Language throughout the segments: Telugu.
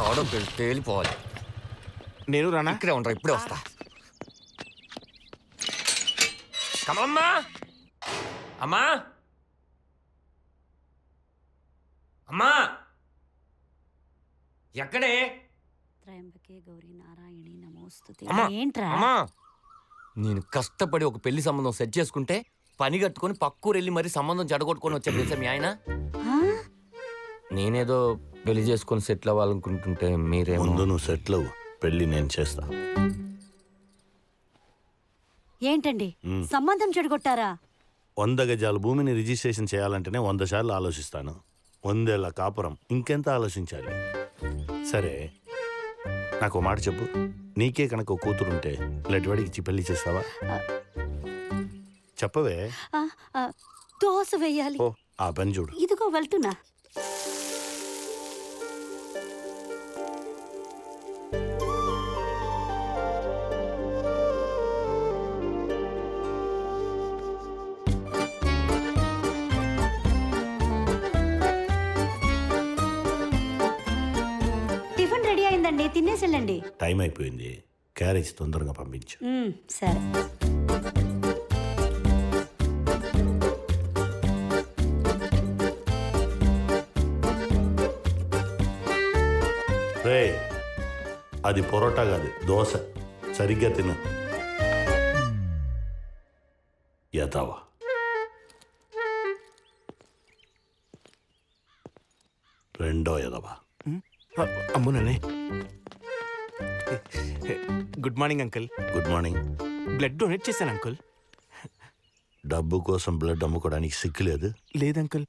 వాడు తేలిపోవాలి. నేను రానా? ఇక్కడే ఉంటా, ఇప్పుడే వస్తా. కమలమ్మా, అమ్మా, అమ్మా, ఎక్కడే? త్రయంబకే గౌరీ నారాయణి నమోస్తుతే. అమ్మా, ఏంట్రా? అమ్మా, నేను కష్టపడి ఒక పెళ్లి సంబంధం సెట్ చేసుకుంటే పని కట్టుకొని పక్కూరు వెళ్ళి మరి సంబంధం జడగొట్టుకొని వచ్చే తెలుసా మీ ఆయన? ఆ? నేనేదో పెళ్లి చేసుకొని సెటిల్ అవ్వాలనుకుంటుంటే మీరే ముందు నువ్వు సెటిల్ అవ్వు, పెళ్లి నేను చేస్తా. ఏంటండి సంబంధం చెడగొట్టారా? 100 గజాల భూమిని రిజిస్ట్రేషన్ చేయాలంటేనే 100 సార్లు ఆలోచిస్తాను. 100 ఏళ్ల కాపురం ఇంకెంత ఆలోచించాలి? సరే, నాకు ఓ మాట చెప్పు. నీకే కనుక ఓ కూతురుంటే లడ్వాడికి ఇచ్చి పెళ్లి చేస్తావా? చెప్పవే. ఆ, ఆ, దోశ వేయాలి. ఓ, ఆ పని చూడు. ఇదిగో వెళ్తున్నా. టిఫిన్ రెడీ అయిందండి, తినేసి వెళ్ళండి. టైం అయిపోయింది, క్యారేజ్ తొందరగా పంపించు. సరే. రే, అది పొరోటా కాదు, దోశ. సరిగ్గా తిను. యథావా. రెండో యదవా. అమ్ముననే. Good morning uncle. Good morning. Blood donate చేశాను అంకుల్. డబ్బు కోసం బ్లడ్ అమ్ముకోవడానికి సిగ్గులేదు? లేదు అంకుల్.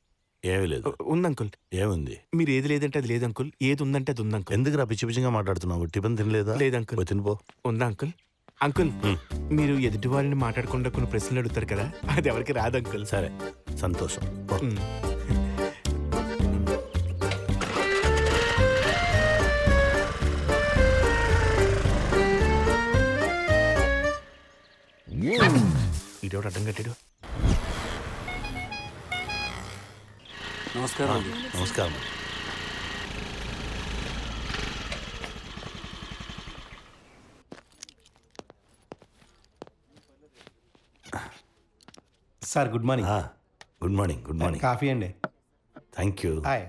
ఏమీ లేదు. ఉంది అంకుల్. ఏముంది? మీరు ఏది లేదంటే అది లేదు అంకుల్, ఏది ఉందంటే అది ఉంది అంకుల్. ఎందుకురా పిచ్చి పిచ్చిగా మాట్లాడుతున్నావు? టిఫిన్ తినలేదా? లేదు అంకుల్. పోయి తినిపో. ఉందా అంకుల్? అంకుల్, మీరు ఎదుటి వారిని మాట్లాడకుండా కొన్ని ప్రశ్నలు అడుగుతారు కదా, అది ఎవరికి రాదు అంకుల్. సరే, సంతోషం. పో. ఇదొకటి అడ్డం కట్టాడు. నమస్కారం. నమస్కారం. Sir good morning. Good morning. Good morning. Coffee అండి. Thank you. హాయ్.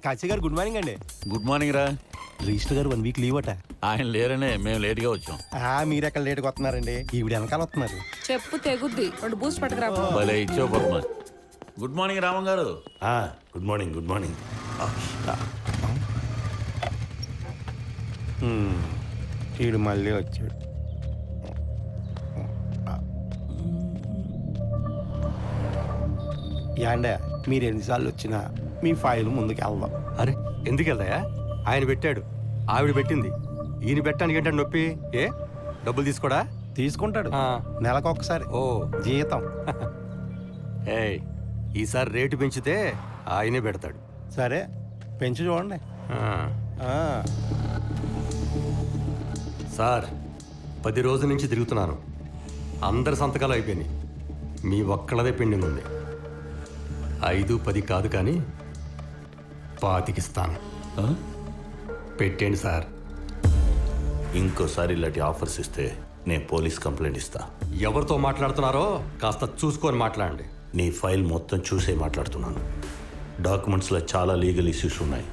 కాశీ గారు గుడ్ మార్నింగ్ అండి. గుడ్ మార్నింగ్ రా. రిజిస్టర్ గారు 1 వీక్ లీవ్ అట. ఆయన లేరనే మేము లేట్గా వచ్చాం. మీరు ఎక్కడ లేట్గా వస్తున్నారండి? ఈవిడ వెనకాల వస్తున్నారు. చెప్పు తెగుద్ది, 2 బూస్ట్ పట్టుకురా. భలే ఇచ్చావు పద్మ. గుడ్ మార్నింగ్ రామం గారు. Good morning. Good morning. ఈడు మళ్ళీ వచ్చాడు. యాండే, మీరు ఎన్నిసార్లు వచ్చినా మీ ఫైల్ ముందుకు వెళ్దాం. అరే ఎందుకు వెళ్దాయా? ఆయన పెట్టాడు, ఆవిడ పెట్టింది. ఈయన పెట్టడానికి ఏంటంటే నొప్పి? ఏ డబ్బులు తీసుకోడా? తీసుకుంటాడు, నెలకొకసారి. ఓ జీతం. ఏయ్, ఈసారి రేటు పెంచితే ఆయనే పెడతాడు. సరే, పెంచి చూడండి. సార్, 10 రోజుల నుంచి తిరుగుతున్నాను. అందరి సంతకాలు అయిపోయినాయి. మీ ఒక్కళ్ళదే పెండింగ్ ఉంది. 5, 10 కాదు కానీ 25 ఇస్తాను. పెట్టండి సార్. ఇంకోసారి ఇలాంటి ఆఫర్స్ ఇస్తే నేను పోలీస్ కంప్లైంట్ ఇస్తా. ఎవరితో మాట్లాడుతున్నారో కాస్త చూసుకొని మాట్లాడండి. నీ ఫైల్ మొత్తం చూసే మాట్లాడుతున్నాను. డాక్యుమెంట్స్లో చాలా లీగల్ ఇష్యూస్ ఉన్నాయి,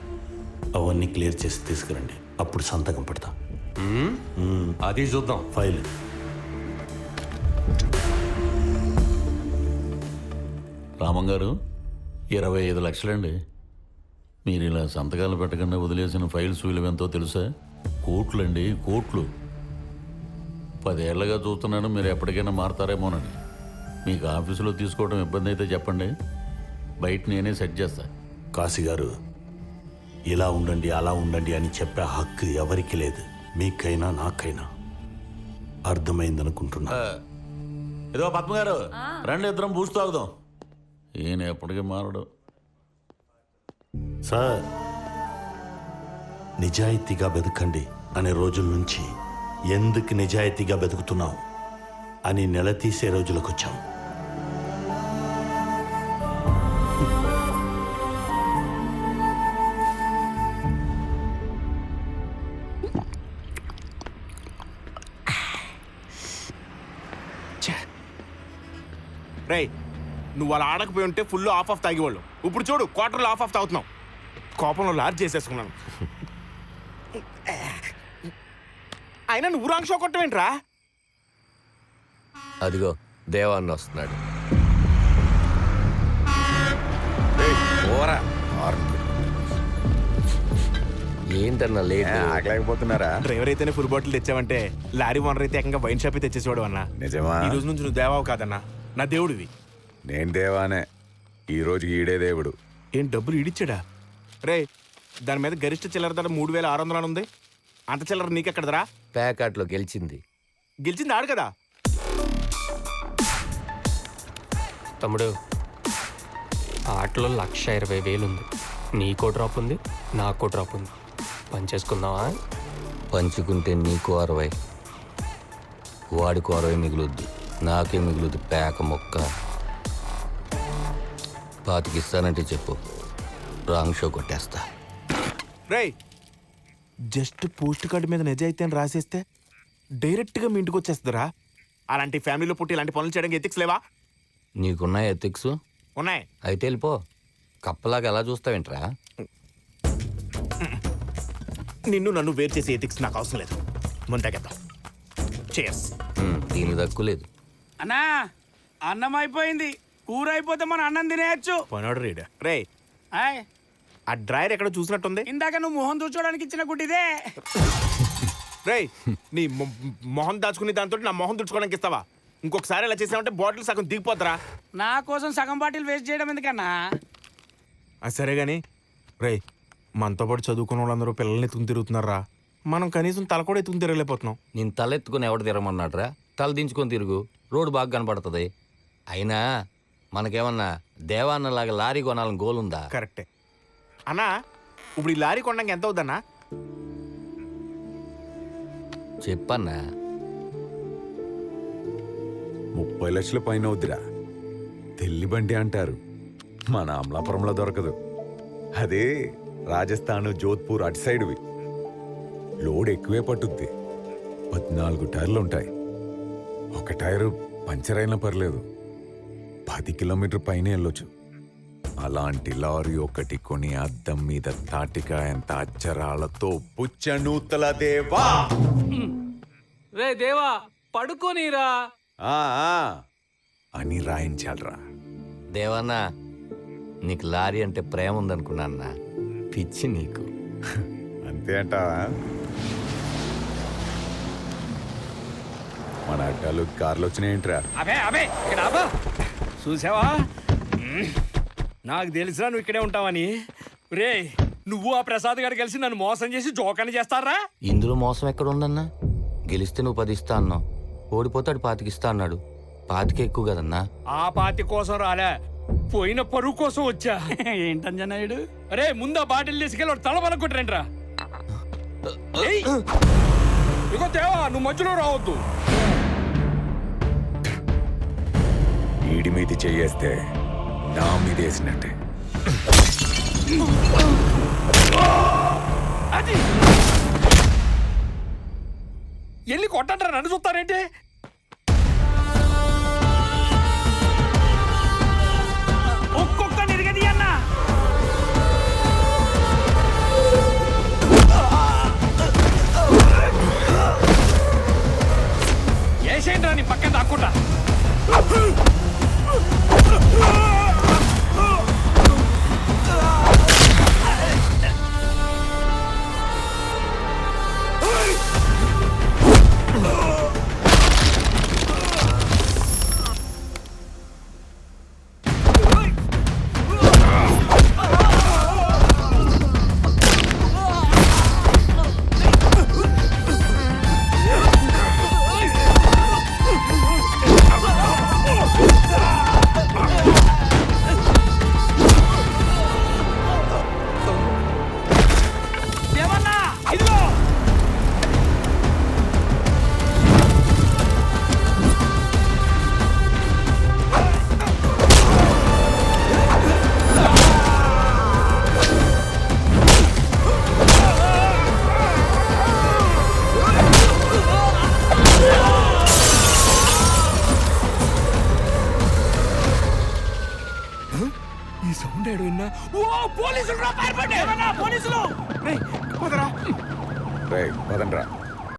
అవన్నీ క్లియర్ చేసి తీసుకురండి, అప్పుడు సంతకం పెడతా. అది చూద్దాం. ఫైల్ రామం గారు, 25 లక్షలండి. మీరు ఇలా సంతకాలు పెట్టకుండా వదిలేసిన ఫైల్స్ విలువ ఎంతో తెలుసా? కోట్లండి, కోట్లు. 10 ఏళ్లుగా చూస్తున్నాను, మీరు ఎప్పటికైనా మారతారేమోనని. మీకు ఆఫీసులో తీసుకోవడం ఇబ్బంది అయితే చెప్పండి, బయట నేనే సెట్ చేస్తా. కాశీ గారు, ఇలా ఉండండి అలా ఉండండి అని చెప్పే హక్కు ఎవరికి లేదు, మీకైనా నాకైనా. అర్థమైందనుకుంటున్నా. ఏదో పద్మ గారు రండి, ఇద్దరం బూస్ట్ తాగుదాం. ఈయన ఎప్పటికీ మారడు. సార్, నిజాయితీగా బతకండి అనే రోజుల నుంచి ఎందుకు నిజాయితీగా బతుకుతున్నావు అని నిలదీసే రోజులకు వచ్చాం. రేయ్ నువ్వు అలా ఆడకపోయి ఉంటే ఫుల్ ఆఫ్ తాగేవాళ్ళు. ఇప్పుడు చూడు క్వార్టర్లో ఆఫ్ తాగుతున్నావు. కోపంలో లార్జ్ చేసేసుకున్నాను. అయినా నువ్వు రాంగ్ షో కొట్టవేంట్రా? అదిగో దేవాన్ని వస్తున్నాడు. ఏంటన్నా లేట్? ఆగలేకపోతున్నారా? డ్రైవర్ అయితేనే ఫుల్ బాటిల్ తెచ్చావంటే లారీ ఓనర్ అయితే ఏకంగా వైన్ షాప్ తెచ్చేసేవాడు అన్న. నిజమా? ఈ రోజు నుంచి నువ్వు దేవావు కాదన్నా, నా దేవుడివి. నేను దేవానే. ఈ రోజు ఈడే దేవుడు. ఏం డబ్బులు ఇడిచాడా? రే దాని మీద గరిష్ట చిల్లర ధర 3600 అని ఉంది. అంత చిల్లర నీకెక్కడదరా? ప్యాకెట్లో గెలిచింది. గెలిచింది ఆడు కదా. తమ్ముడు, ఆటలో 1,20,000 ఉంది. నీకో డ్రాప్ ఉంది, నాకో డ్రాప్ ఉంది. పని చేసుకుందామా? పంచుకుంటే నీకు 60, వాడికి 60 మిగులుద్ది. నాకే మిగులుద్ది పేక మొక్క. పాతికిస్తానంటే చెప్పు, రాంగ్ షో కొట్టేస్తా. రేయ్ జస్ట్ పోస్ట్ కార్డు మీద నిజాయితీ అని రాసేస్తే డైరెక్ట్గా మీ ఇంటికి వచ్చేస్తుందిరా. అలాంటి ఫ్యామిలీలో పుట్టి ఇలాంటి పనులు చేయడానికి ఎథిక్స్ లేవా? నీకున్నాయి ఎథిక్స్? ఉన్నాయి. అయితే వెళ్ళిపో. కప్పలాగా ఎలా చూస్తావేంట్రా? నిన్ను నన్ను వేరు చేసే ఎథిక్స్ నాకు అవసరం లేదు. ముందుకెళ్తాం. చేస్. దీనికి దక్కులేదు. అన్నా అన్నం అయిపోయింది, కూర అయిపోతే మనం అన్నం తినేయచ్చు. పనోడు రీడ్. రే ఆయ్, ఆ డ్రైవర్ ఎక్కడో చూసినట్టుంది. ఇందాక నువ్వు మొహం చూసుకోవడానికి ఇచ్చిన గుడ్డిదే. రేయ్ నీ మొహం దాచుకుని దాంతో నా మొహం తుడుచుకోవడానికి ఇస్తావా? ఇంకొకసారి ఇలా చేసామంటే బాటిల్ సగం దిగిపోతారా? నా కోసం సగం బాటిల్ వేస్ట్ చేయడం ఎందుకన్నా? సరే గాని రేయ్ మనతో పాటు చదువుకున్న వాళ్ళందరూ పిల్లల్ని ఎత్తుకుని తిరుగుతున్నారా? మనం కనీసం తల కూడా ఎత్తుకుని తిరగలేకపోతున్నాం. నేను తల ఎత్తుకుని ఎవడు తిరగమన్నాడ్రా? తల దించుకొని తిరుగు, రోడ్డు బాగా కనపడుతుంది. అయినా మనకేమన్నా దేవాన్నలాగా లారీ కొనాలని గోల్ ఉందా? కరెక్టే అన్నా. ఇప్పుడు ఈ లారీ కొనడానికి ఎంత అవుద్దన్నా? చెప్పన్నా. 30 లక్షల పైన అవుద్దిరా. తెల్లి బండి అంటారు, మన అమలాపురంలో దొరకదు. అదే రాజస్థాన్, జోధ్పూర్ అటు సైడ్వి. లోడ్ ఎక్కువే పట్టుద్ది. 14 టైర్లు ఉంటాయి. ఒక టైరు పంచర్ అయినా పర్లేదు, 10 కిలోమీటర్ పైన వెళ్ళొచ్చు. అలాంటి లారీ ఒకటి కొని అద్దం మీద తాటికాయంత అచ్చరాలతో పుచ్చనూతల దేవా రే దేవా, పడుకోనీరా ఆ, అని రాయించాలరా. దేవన్నా, నీకు లారీ అంటే ప్రేమ ఉందనుకున్నా. పిచ్చి నీకు. అంతే అంటావా? మన అడ్డాలు కార్లు వచ్చినాయేంట్రా? అబే అబే ఇక్కడ అబ్బా చూసావా? నాకు తెలుసురా నువ్వు ఇక్కడే ఉంటావని. రే నువ్వు ఆ ప్రసాద్ గారు కలిసి నన్ను మోసం చేసి జోకని చేస్తారా? ఇందులో మోసం ఎక్కడ ఉందన్నా? గెలిస్తే నువ్వు 10 ఇస్తా అన్నావు, ఓడిపోతాడు 25 ఇస్తా అన్నాడు. 25 ఎక్కువ కదన్నా. ఆ 25 కోసం రాలే, పోయిన పరువు కోసం వచ్చా. ఏంటంజనాయుడు? అరే ముందు ఆ బాటిల్ తీసుకెళ్ళి తల పలకొట్టరంట్రా. ఇగో దేవా, నువ్వు మధ్యలో రావద్దు. ఈడి మీద చెయ్యేస్తే నా మీద వేసినట్టే. అది వెళ్ళి కొట్టంటారా? నన్ను చూస్తారేంటి? ఒక్కొక్క నిరగది అన్నా. ఏసేంట్రా నీ పక్కన దాక్కుంటా. సౌండ్ ఏడు విన్నా ఓ పోలీసులు రా పారిపోండి ఏమన్నా పోలీసులు రేయ్ పదరా రేయ్ పదండ్రా